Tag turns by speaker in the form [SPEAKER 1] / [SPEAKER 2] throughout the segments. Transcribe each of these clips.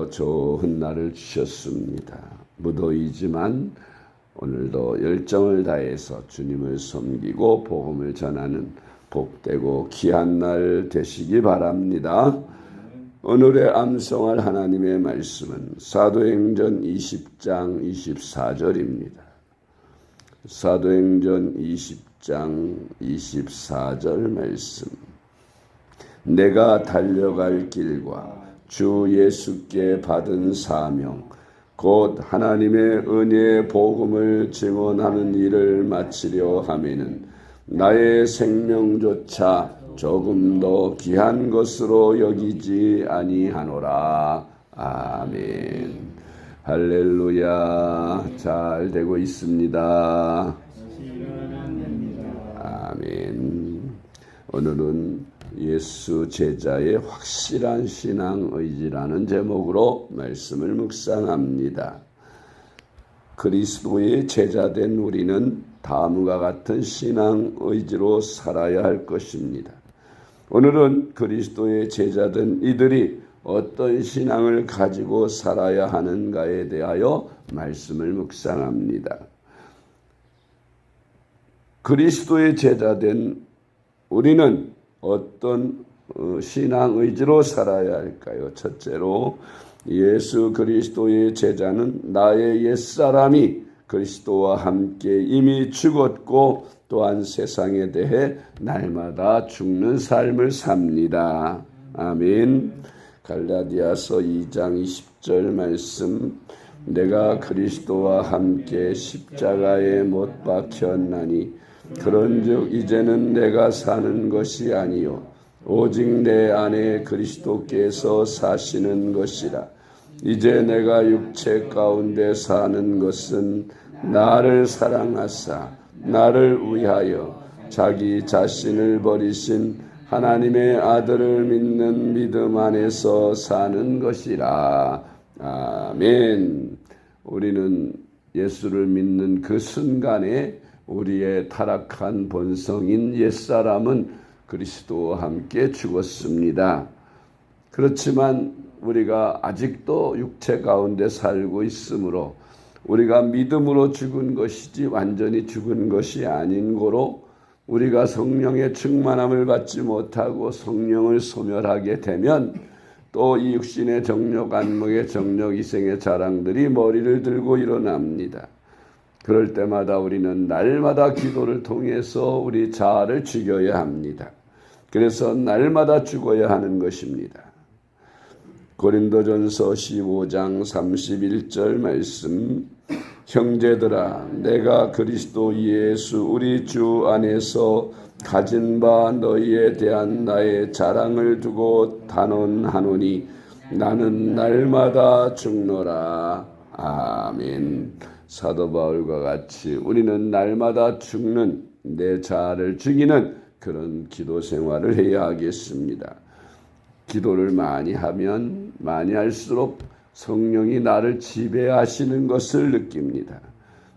[SPEAKER 1] 좋은 날을 주셨습니다. 무더위지만 오늘도 열정을 다해서 주님을 섬기고 복음을 전하는 복되고 귀한 날 되시기 바랍니다. 오늘의 암송할 하나님의 말씀은 사도행전 20장 24절입니다. 사도행전 20장 24절 말씀. 내가 달려갈 길과 주 예수께 받은 사명 곧 하나님의 은혜의 복음을 증언하는 일을 마치려 하면은 나의 생명조차 조금도 귀한 것으로 여기지 아니하노라. 아멘. 할렐루야. 잘 되고 있습니다. 아멘. 오늘은 예수 제자의 확실한 신앙 의지라는 제목으로 말씀을 묵상합니다. 그리스도의 제자된 우리는 다음과 같은 신앙 의지로 살아야 할 것입니다. 오늘은 그리스도의 제자된 이들이 어떤 신앙을 가지고 살아야 하는가에 대하여 말씀을 묵상합니다. 그리스도의 제자된 우리는 어떤 신앙 의지로 살아야 할까요? 첫째로 예수 그리스도의 제자는 나의 옛사람이 그리스도와 함께 이미 죽었고 또한 세상에 대해 날마다 죽는 삶을 삽니다. 아멘. 갈라디아서 2장 20절 말씀. 내가 그리스도와 함께 십자가에 못 박혔나니 그런즉 이제는 내가 사는 것이 아니요 오직 내 안에 그리스도께서 사시는 것이라. 이제 내가 육체 가운데 사는 것은 나를 사랑하사 나를 위하여 자기 자신을 버리신 하나님의 아들을 믿는 믿음 안에서 사는 것이라. 아멘. 우리는 예수를 믿는 그 순간에 우리의 타락한 본성인 옛사람은 그리스도와 함께 죽었습니다. 그렇지만 우리가 아직도 육체 가운데 살고 있으므로 우리가 믿음으로 죽은 것이지 완전히 죽은 것이 아닌 고로 우리가 성령의 충만함을 받지 못하고 성령을 소멸하게 되면 또 이 육신의 정욕, 안목의 정욕, 이생의 자랑들이 머리를 들고 일어납니다. 그럴 때마다 우리는 날마다 기도를 통해서 우리 자아를 죽여야 합니다. 그래서 날마다 죽어야 하는 것입니다. 고린도전서 15장 31절 말씀. 형제들아, 내가 그리스도 예수 우리 주 안에서 가진 바 너희에 대한 나의 자랑을 두고 단언하노니 나는 날마다 죽노라. 아멘. 사도 바울과 같이 우리는 날마다 죽는 내 자아를 죽이는 그런 기도 생활을 해야 하겠습니다. 기도를 많이 하면 많이 할수록 성령이 나를 지배하시는 것을 느낍니다.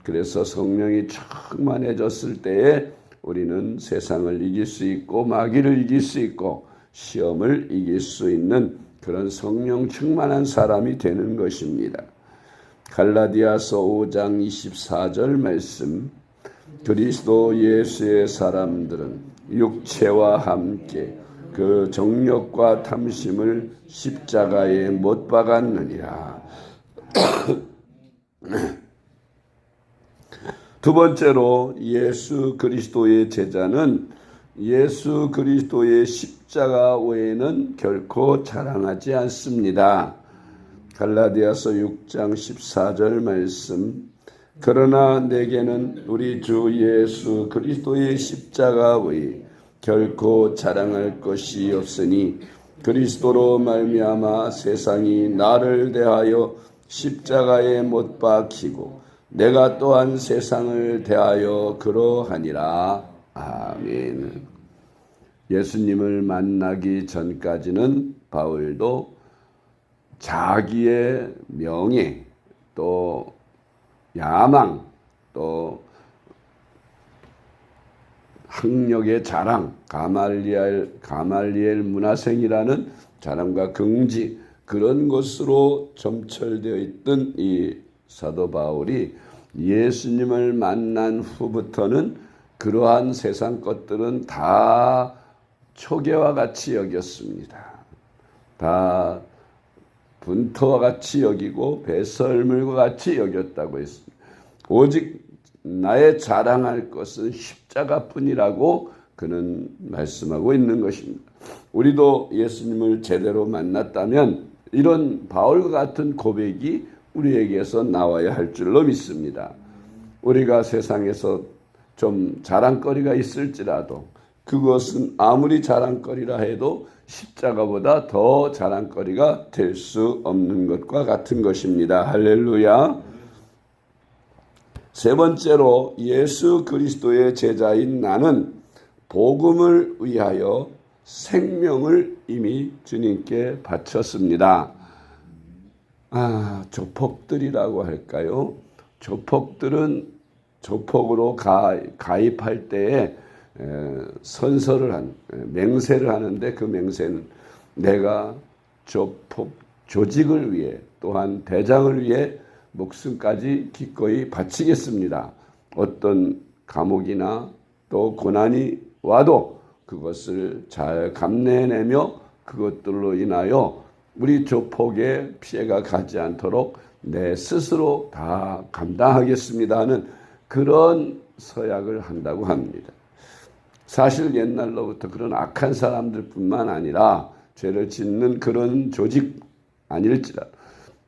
[SPEAKER 1] 그래서 성령이 충만해졌을 때에 우리는 세상을 이길 수 있고 마귀를 이길 수 있고 시험을 이길 수 있는 그런 성령 충만한 사람이 되는 것입니다. 갈라디아서 5장 24절 말씀. 그리스도 예수의 사람들은 육체와 함께 그 정욕과 탐심을 십자가에 못 박았느니라. 두 번째로 예수 그리스도의 제자는 예수 그리스도의 십자가 외에는 결코 자랑하지 않습니다. 갈라디아서 6장 14절 말씀. 그러나 내게는 우리 주 예수 그리스도의 십자가 외에 결코 자랑할 것이 없으니 그리스도로 말미암아 세상이 나를 대하여 십자가에 못 박히고 내가 또한 세상을 대하여 그러하니라. 아멘. 예수님을 만나기 전까지는 바울도 자기의 명예 또 야망 또 학력의 자랑, 가말리엘 문화생이라는 자랑과 긍지, 그런 것으로 점철되어 있던 이 사도 바울이 예수님을 만난 후부터는 그러한 세상 것들은 다 초계와 같이 여겼습니다. 다 분토와 같이 여기고 배설물과 같이 여겼다고 했습니다. 오직 나의 자랑할 것은 십자가뿐이라고 그는 말씀하고 있는 것입니다. 우리도 예수님을 제대로 만났다면 이런 바울과 같은 고백이 우리에게서 나와야 할 줄로 믿습니다. 우리가 세상에서 좀 자랑거리가 있을지라도 그것은 아무리 자랑거리라 해도 십자가보다 더 자랑거리가 될 수 없는 것과 같은 것입니다. 할렐루야. 세 번째로 예수 그리스도의 제자인 나는 복음을 위하여 생명을 이미 주님께 바쳤습니다. 조폭들이라고 할까요? 조폭들은 조폭으로 가입할 때에 맹세를 하는데 그 맹세는 내가 조폭 조직을 위해 또한 대장을 위해 목숨까지 기꺼이 바치겠습니다. 어떤 감옥이나 또 고난이 와도 그것을 잘 감내내며 그것들로 인하여 우리 조폭의 피해가 가지 않도록 내 스스로 다 감당하겠습니다 하는 그런 서약을 한다고 합니다. 사실 옛날로부터 그런 악한 사람들뿐만 아니라 죄를 짓는 그런 조직 아닐지라도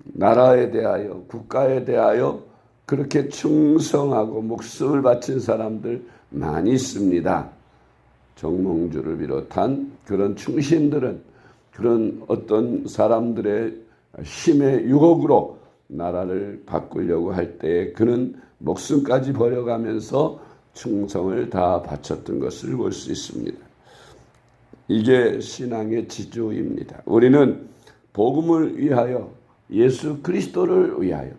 [SPEAKER 1] 나라에 대하여 국가에 대하여 그렇게 충성하고 목숨을 바친 사람들 많이 있습니다. 정몽주를 비롯한 그런 충신들은 그런 어떤 사람들의 힘의 유혹으로 나라를 바꾸려고 할 때에 그는 목숨까지 버려가면서 충성을 다 바쳤던 것을 볼 수 있습니다. 이게 신앙의 지조입니다. 우리는 복음을 위하여 예수 그리스도를 위하여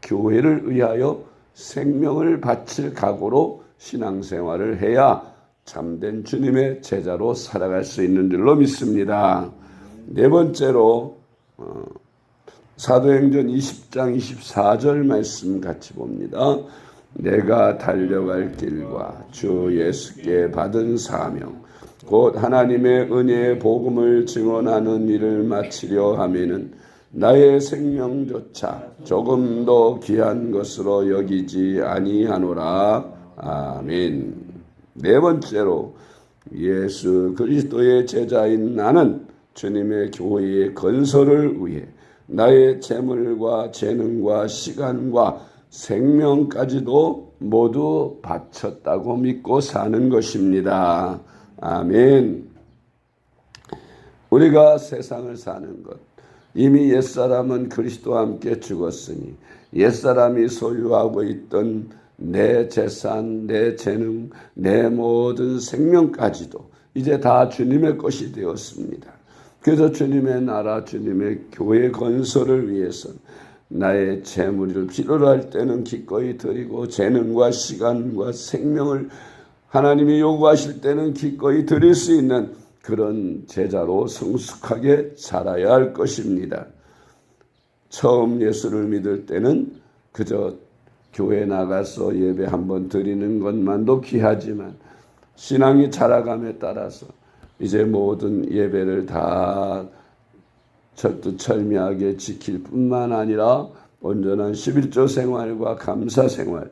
[SPEAKER 1] 교회를 위하여 생명을 바칠 각오로 신앙생활을 해야 참된 주님의 제자로 살아갈 수 있는 줄로 믿습니다. 네 번째로 사도행전 20장 24절 말씀 같이 봅니다. 내가 달려갈 길과 주 예수께 받은 사명 곧 하나님의 은혜의 복음을 증언하는 일을 마치려 하면은 나의 생명조차 조금도 귀한 것으로 여기지 아니하노라. 아멘. 네 번째로 예수 그리스도의 제자인 나는 주님의 교회의 건설을 위해 나의 재물과 재능과 시간과 생명까지도 모두 바쳤다고 믿고 사는 것입니다. 아멘. 우리가 세상을 사는 것, 이미 옛사람은 그리스도와 함께 죽었으니 옛사람이 소유하고 있던 내 재산, 내 재능, 내 모든 생명까지도 이제 다 주님의 것이 되었습니다. 그래서 주님의 나라, 주님의 교회 건설을 위해서 나의 재물을 필요로 할 때는 기꺼이 드리고 재능과 시간과 생명을 하나님이 요구하실 때는 기꺼이 드릴 수 있는 그런 제자로 성숙하게 자라야 할 것입니다. 처음 예수를 믿을 때는 그저 교회 나가서 예배 한번 드리는 것만도 귀하지만 신앙이 자라감에 따라서 이제 모든 예배를 다 철두철미하게 지킬 뿐만 아니라 온전한 11조 생활과 감사 생활,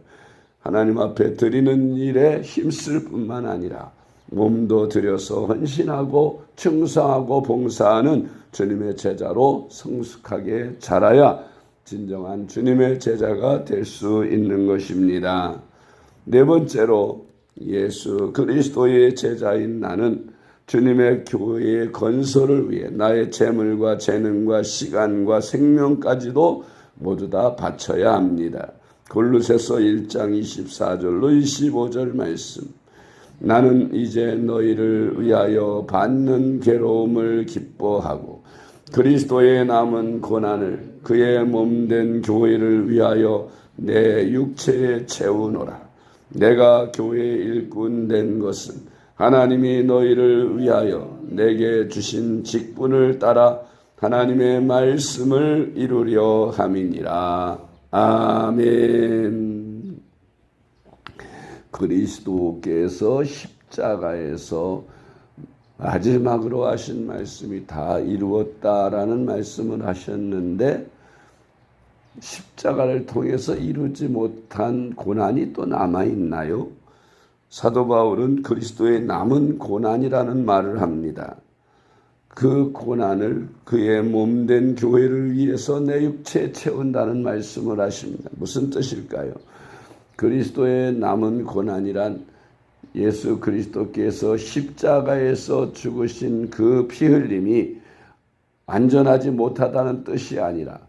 [SPEAKER 1] 하나님 앞에 드리는 일에 힘쓸 뿐만 아니라 몸도 들여서 헌신하고 충성하고 봉사하는 주님의 제자로 성숙하게 자라야 진정한 주님의 제자가 될 수 있는 것입니다. 네 번째로 예수 그리스도의 제자인 나는 주님의 교회의 건설을 위해 나의 재물과 재능과 시간과 생명까지도 모두 다 바쳐야 합니다. 골로새서 1장 24절로 25절 말씀. 나는 이제 너희를 위하여 받는 괴로움을 기뻐하고 그리스도의 남은 고난을 그의 몸된 교회를 위하여 내 육체에 채우노라. 내가 교회의 일꾼 된 것은 하나님이 너희를 위하여 내게 주신 직분을 따라 하나님의 말씀을 이루려 함이니라. 아멘. 그리스도께서 십자가에서 마지막으로 하신 말씀이 다 이루었다라는 말씀을 하셨는데, 십자가를 통해서 이루지 못한 고난이 또 남아있나요? 사도 바울은 그리스도의 남은 고난이라는 말을 합니다. 그 고난을 그의 몸된 교회를 위해서 내 육체에 채운다는 말씀을 하십니다. 무슨 뜻일까요? 그리스도의 남은 고난이란 예수 그리스도께서 십자가에서 죽으신 그 피 흘림이 완전하지 못하다는 뜻이 아니라,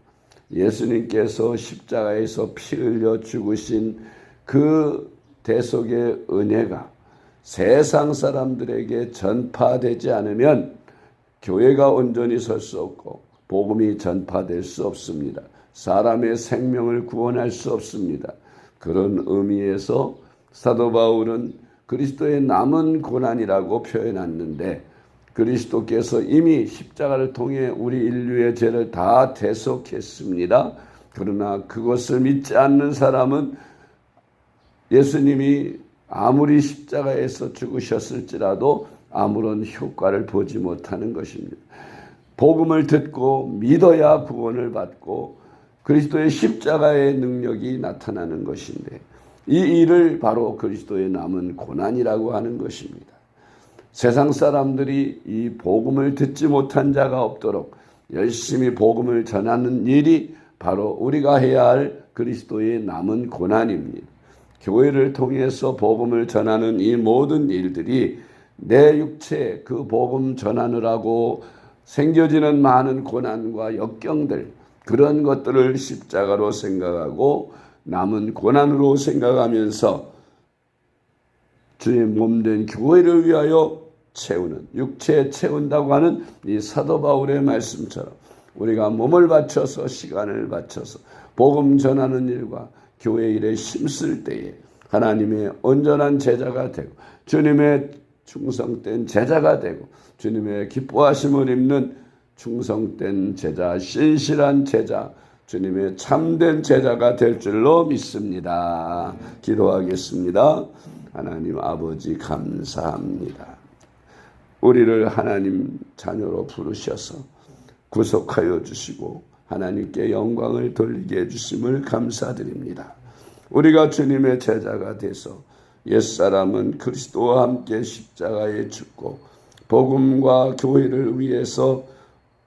[SPEAKER 1] 예수님께서 십자가에서 피 흘려 죽으신 그 대속의 은혜가 세상 사람들에게 전파되지 않으면 교회가 온전히 설 수 없고 복음이 전파될 수 없습니다. 사람의 생명을 구원할 수 없습니다. 그런 의미에서 사도 바울은 그리스도의 남은 고난이라고 표현했는데, 그리스도께서 이미 십자가를 통해 우리 인류의 죄를 다 대속했습니다. 그러나 그것을 믿지 않는 사람은 예수님이 아무리 십자가에서 죽으셨을지라도 아무런 효과를 보지 못하는 것입니다. 복음을 듣고 믿어야 구원을 받고 그리스도의 십자가의 능력이 나타나는 것인데, 이 일을 바로 그리스도의 남은 고난이라고 하는 것입니다. 세상 사람들이 이 복음을 듣지 못한 자가 없도록 열심히 복음을 전하는 일이 바로 우리가 해야 할 그리스도의 남은 고난입니다. 교회를 통해서 복음을 전하는 이 모든 일들이 내 육체에 그 복음 전하느라고 생겨지는 많은 고난과 역경들, 그런 것들을 십자가로 생각하고 남은 고난으로 생각하면서 주의 몸된 교회를 위하여 채우는, 육체에 채운다고 하는 이 사도 바울의 말씀처럼 우리가 몸을 바쳐서 시간을 바쳐서 복음 전하는 일과 교회 일에 힘쓸 때에 하나님의 온전한 제자가 되고 주님의 충성된 제자가 되고 주님의 기뻐하심을 입는 충성된 제자, 신실한 제자, 주님의 참된 제자가 될 줄로 믿습니다. 기도하겠습니다. 하나님 아버지 감사합니다. 우리를 하나님 자녀로 부르셔서 구속하여 주시고 하나님께 영광을 돌리게 해주심을 감사드립니다. 우리가 주님의 제자가 돼서 옛사람은 그리스도와 함께 십자가에 죽고 복음과 교회를 위해서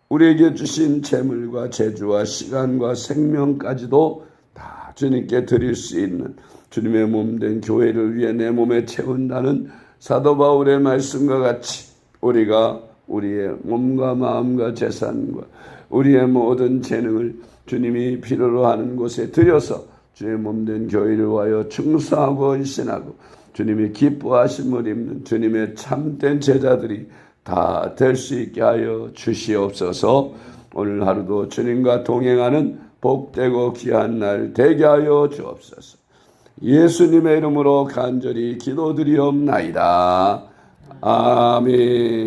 [SPEAKER 1] 우리에게 주신 재물과 재주와 시간과 생명까지도 다 주님께 드릴 수 있는 주님의 몸된 교회를 위해 내 몸에 채운다는 사도 바울의 말씀과 같이 우리가 우리의 몸과 마음과 재산과 우리의 모든 재능을 주님이 필요로 하는 곳에 들여서 주의 몸된 교회를 위하여 충성하고 헌신하고 주님이 기뻐하심을 입는 주님의 참된 제자들이 다 될 수 있게 하여 주시옵소서. 오늘 하루도 주님과 동행하는 복되고 귀한 날 되게 하여 주옵소서. 예수님의 이름으로 간절히 기도드리옵나이다. 아멘.